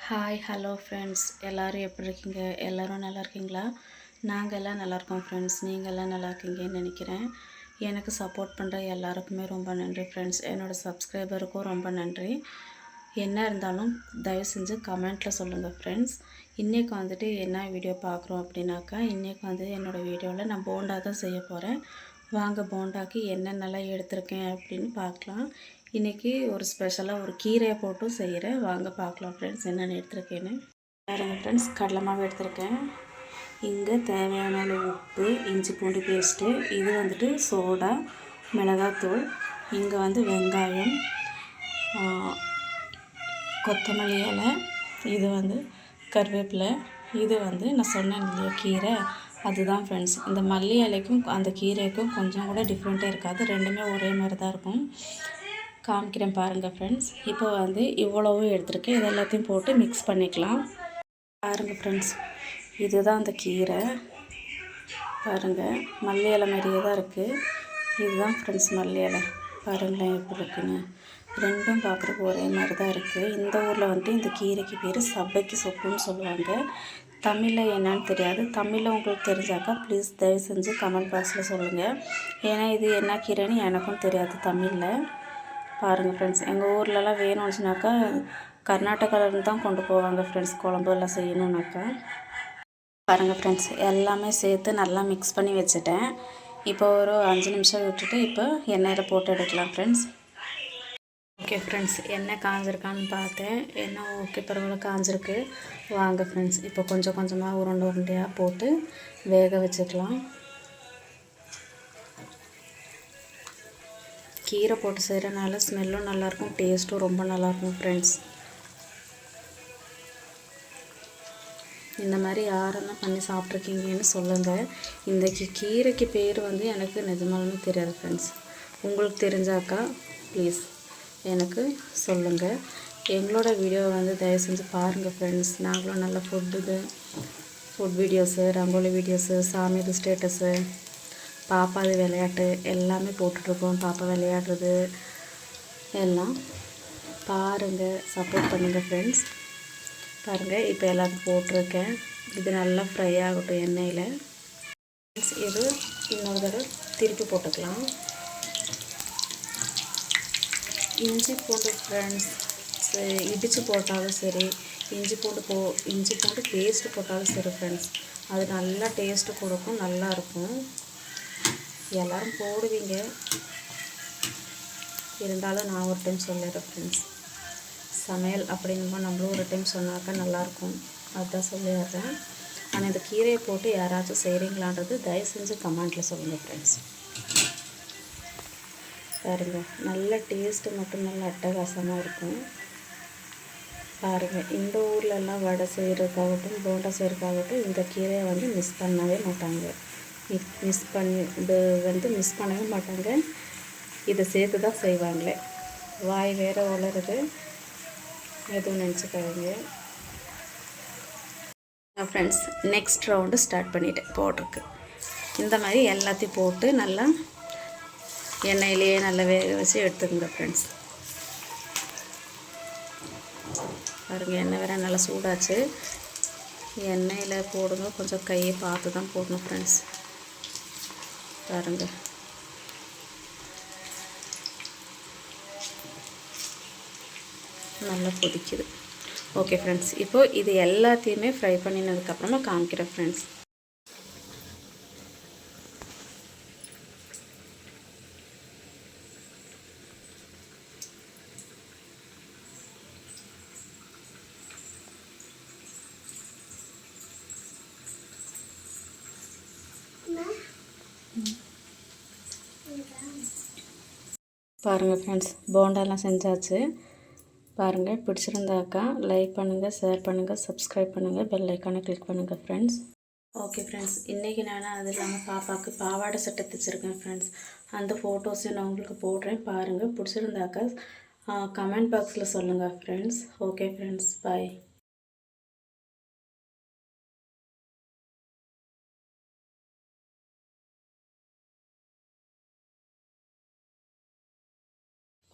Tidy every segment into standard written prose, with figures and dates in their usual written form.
Hi hello friends, எல்லோரும் எப்படி இருக்கீங்க? எல்லோரும் நல்லா இருக்கீங்களா? நாங்கள் எல்லாம் நல்லாயிருக்கோம் ஃப்ரெண்ட்ஸ். நீங்கள் எல்லாம் நல்லா இருக்கீங்கன்னு நினைக்கிறேன். எனக்கு சப்போர்ட் பண்ணுற எல்லாருக்குமே ரொம்ப நன்றி ஃப்ரெண்ட்ஸ். என்னோடய சப்ஸ்கிரைபருக்கும் ரொம்ப நன்றி. என்ன இருந்தாலும் தயவு செஞ்சு கமெண்ட்டில் சொல்லுங்கள் ஃப்ரெண்ட்ஸ். இன்றைக்கி வந்துட்டு என்ன வீடியோ பார்க்குறோம் அப்படின்னாக்கா, இன்றைக்கி வந்து என்னோடய வீடியோவில் நான் போண்டா தான் செய்ய போகிறேன். வாங்க போண்டாக்கு என்னென்னலாம் எடுத்திருக்கேன் அப்படின்னு பார்க்கலாம். இன்றைக்கி ஒரு ஸ்பெஷலாக ஒரு கீரையை போட்டும் செய்கிறேன். வாங்க பார்க்கலாம் ஃப்ரெண்ட்ஸ் என்னென்ன எடுத்திருக்கேன்னு. பாருங்கள் ஃப்ரெண்ட்ஸ், கடலை மாவு எடுத்திருக்கேன். இங்கே தேவையான அளவு உப்பு, இஞ்சி பூண்டு பேஸ்ட்டு, இது வந்துட்டு சோடா, மிளகாத்தூள், இங்கே வந்து வெங்காயம், கொத்தமல்லி இலை, இது வந்து கருவேப்பிலை, இது வந்து நான் சொன்னேன் இல்லையா கீரை, அதுதான் ஃப்ரெண்ட்ஸ். இந்த மல்லி இலைக்கும் அந்த கீரைக்கும் கொஞ்சம் கூட டிஃப்ரெண்ட்டே இருக்காது, ரெண்டுமே ஒரே மாதிரி தான் இருக்கும். காமிக்கிறேன் பாருங்கள் ஃப்ரெண்ட்ஸ். இப்போ வந்து இவ்வளவும் எடுத்துருக்கேன். இது எல்லாத்தையும் போட்டு மிக்ஸ் பண்ணிக்கலாம். பாருங்கள் ஃப்ரெண்ட்ஸ், இதுதான் அந்த கீரை. பாருங்கள், மல்லி இலை மாதிரியே தான் இருக்குது. இதுதான் ஃப்ரெண்ட்ஸ் மல்லி இலை. பாருங்களேன் எப்படி இருக்குன்னு. ரெண்டும் பார்க்குறதுக்கு ஒரே மாதிரி தான் இருக்குது. இந்த ஊரில் வந்துட்டு இந்த கீரைக்கு பேர் சப்பைக்கு சொப்புன்னு சொல்லுவாங்க. தமிழில் என்னன்னு தெரியாது. தமிழில் உங்களுக்கு தெரிஞ்சாக்கா ப்ளீஸ் தயவு செஞ்சு கமெண்ட் பாக்ஸில் சொல்லுங்கள். ஏன்னா இது என்ன கீரைன்னு எனக்கும் தெரியாது தமிழில். பாருங்கள் ஃப்ரெண்ட்ஸ், எங்கள் ஊர்லலாம் வேணும்னுச்சுனாக்கா கர்நாடகாவிலேருந்து தான் கொண்டு போவாங்க ஃப்ரெண்ட்ஸ், குழம்பு எல்லாம் செய்யணுன்னாக்கா. பாருங்கள் ஃப்ரெண்ட்ஸ், எல்லாமே சேர்த்து நல்லா மிக்ஸ் பண்ணி வச்சுட்டேன். இப்போ ஒரு 5 நிமிஷம் விட்டுட்டு இப்போ எண்ணெயில் போட்டு எடுக்கலாம் ஃப்ரெண்ட்ஸ். ஓகே ஃப்ரெண்ட்ஸ், எண்ணெய் காஞ்சிருக்கான்னு பார்த்தேன். எண்ணெய் ஓகே பரவாயில்ல காஞ்சிருக்கு. வாங்க ஃப்ரெண்ட்ஸ், இப்போ கொஞ்சம் கொஞ்சமாக உருண்டை உருண்டையாக போட்டு வேக வச்சுக்கலாம். கீரை போட்டு செய்கிறனால ஸ்மெல்லும் நல்லாயிருக்கும், டேஸ்ட்டும் ரொம்ப நல்லாயிருக்கும் ஃப்ரெண்ட்ஸ். இந்த மாதிரி யாரெல்லாம் பண்ணி சாப்பிட்ருக்கீங்கன்னு சொல்லுங்கள். இந்த கீரைக்கு பேர் வந்து எனக்கு நிஜமாலுமே தெரியாது ஃப்ரெண்ட்ஸ். உங்களுக்கு தெரிஞ்சாக்கா ப்ளீஸ் எனக்கு சொல்லுங்கள். எங்களோட வீடியோவை வந்து தயவு செஞ்சு பாருங்கள் ஃப்ரெண்ட்ஸ். நாங்களும் நல்ல ஃபுட் வீடியோஸு, ரங்கோலி வீடியோஸு, சாமிது ஸ்டேட்டஸு, பாப்பாது விளையாட்டு எல்லாமே போட்டுட்ருக்கோம். பாப்பா விளையாடுறது எல்லாம் பாருங்கள், சப்போர்ட் பண்ணுங்கள் ஃப்ரெண்ட்ஸ். பாருங்கள், இப்போ எல்லாத்தையும் போட்டிருக்கேன். இது நல்லா ஃப்ரை ஆகட்டும் எண்ணெயில். இது இன்னொரு தடவை திருப்பி போட்டுக்கலாம். இஞ்சி பூண்டு ஃப்ரெண்ட்ஸ் இடித்து போட்டாலும் சரி, இஞ்சி பூண்டு பேஸ்ட்டு போட்டாலும் சரி ஃப்ரெண்ட்ஸ், அது நல்லா டேஸ்ட்டு கொடுக்கும், நல்லாயிருக்கும். எல்லோரும் போடுவீங்க, இருந்தாலும் நான் ஒரு டைம் சொல்லிடுறேன் ஃப்ரெண்ட்ஸ். சமையல் அப்படிங்கும்போது நம்மளும் ஒரு டைம் சொன்னாக்கா நல்லாயிருக்கும், அதுதான் சொல்லிடுறேன். ஆனால் இந்த கீரையை போட்டு யாராச்சும் செய்கிறீங்களான்றது தயவு செஞ்சு கமெண்ட்டில் சொல்லுங்கள் ஃப்ரெண்ட்ஸ். பாருங்கள், நல்ல டேஸ்ட்டு மட்டும் நல்ல அட்டகாசமாக இருக்கும். பாருங்கள், இந்த ஊர்லெலாம் வடை செய்கிறதுக்காகட்டும் போண்டா செய்கிறதுக்காகட்டும் இந்த கீரையை வந்து மிஸ் பண்ணவே மாட்டாங்க. மிஸ் பண்ணவே மாட்டாங்க. இதை சேர்த்து தான் செய்வாங்களே. வாய் வேறு வளருது, எதுவும் நினச்சிக்காதீங்க ஃப்ரெண்ட்ஸ். நெக்ஸ்ட் ரவுண்டு ஸ்டார்ட் பண்ணிவிட்டேன் போட்டிருக்கு. இந்த மாதிரி எல்லாத்தையும் போட்டு நல்லா எண்ணெயிலேயே நல்லா வேக வச்சு எடுத்துக்கோங்க ஃப்ரெண்ட்ஸ். பாருங்கள், எண்ணெய் வேறு நல்லா சூடாச்சு. எண்ணெயில் போடுங்க, கொஞ்சம் கையை பார்த்து தான் போடணும் ஃப்ரெண்ட்ஸ். பாருங்கள், நல்லா கொதிக்குது. ஓகே ஃப்ரெண்ட்ஸ், இப்போது இது எல்லாத்தையுமே ஃப்ரை பண்ணினதுக்கப்புறமா காமிக்கிறேன் ஃப்ரெண்ட்ஸ். பாருங்கள் ஃப்ரெண்ட்ஸ், போண்டாலாம் செஞ்சாச்சு. பாருங்கள், பிடிச்சிருந்தாக்கா லைக் பண்ணுங்கள், ஷேர் பண்ணுங்கள், சப்ஸ்கிரைப் பண்ணுங்கள், பெல் ஐக்கானை கிளிக் பண்ணுங்கள் ஃப்ரெண்ட்ஸ். ஓகே ஃப்ரெண்ட்ஸ், இன்றைக்கி நான் அது இல்லாமல் பாப்பாவுக்கு பாவாடை சட்டை தைச்சிருக்கேன் ஃப்ரெண்ட்ஸ். அந்த ஃபோட்டோஸையும் நான் உங்களுக்கு போடுறேன் பாருங்கள். பிடிச்சிருந்தாக்கா கமெண்ட் பாக்ஸில் சொல்லுங்கள் ஃப்ரெண்ட்ஸ். ஓகே ஃப்ரெண்ட்ஸ், பாய்.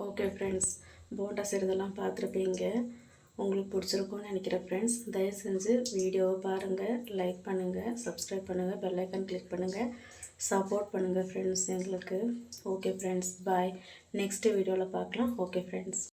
ஓகே ஃப்ரெண்ட்ஸ், போண்டா செய்கிறதெல்லாம் பார்த்துருப்பீங்க. உங்களுக்கு பிடிச்சிருக்கும்னு நினைக்கிறேன் ஃப்ரெண்ட்ஸ். தயவு செஞ்சு வீடியோவை பாருங்கள், லைக் பண்ணுங்கள், சப்ஸ்கிரைப் பண்ணுங்கள், பெல் ஐக்கான் கிளிக் பண்ணுங்கள், சப்போர்ட் பண்ணுங்கள் ஃப்ரெண்ட்ஸ் எங்களுக்கு. ஓகே ஃப்ரெண்ட்ஸ், பாய். நெக்ஸ்ட் வீடியோவில் பார்க்கலாம். Okay friends.